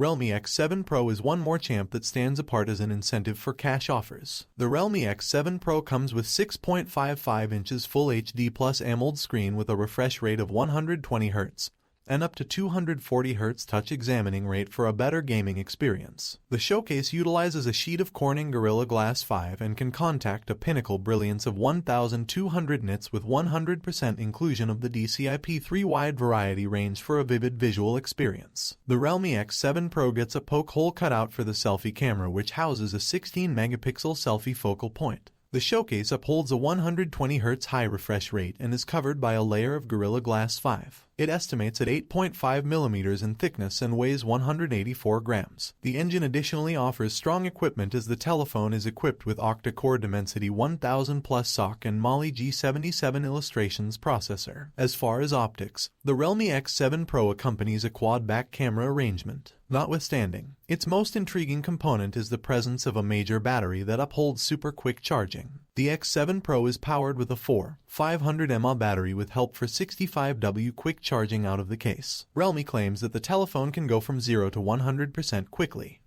Realme X7 Pro is one more champ that stands apart as an incentive for cash offers. The Realme X7 Pro comes with 6.55 inches Full HD Plus AMOLED screen with a refresh rate of 120 Hz. And up to 240 Hz touch examining rate for a better gaming experience. The showcase utilizes a sheet of Corning Gorilla Glass 5 and can contact a pinnacle brilliance of 1200 nits with 100% inclusion of the DCI-P3 wide variety range for a vivid visual experience. The Realme X7 Pro gets a poke hole cutout for the selfie camera, which houses a 16-megapixel selfie focal point. The showcase upholds a 120 Hz high refresh rate and is covered by a layer of Gorilla Glass 5. It estimates at 8.5 mm in thickness and weighs 184 grams. The engine additionally offers strong equipment as the telephone is equipped with octa-core Dimensity 1000 Plus SoC and Mali G77 Illustrations processor. As far as optics, the Realme X7 Pro accompanies a quad-back camera arrangement. Notwithstanding, its most intriguing component is the presence of a major battery that upholds super quick charging. The X7 Pro is powered with a 500 mAh battery with help for 65W quick charging out of the case. Realme claims that the telephone can go from 0 to 100% quickly.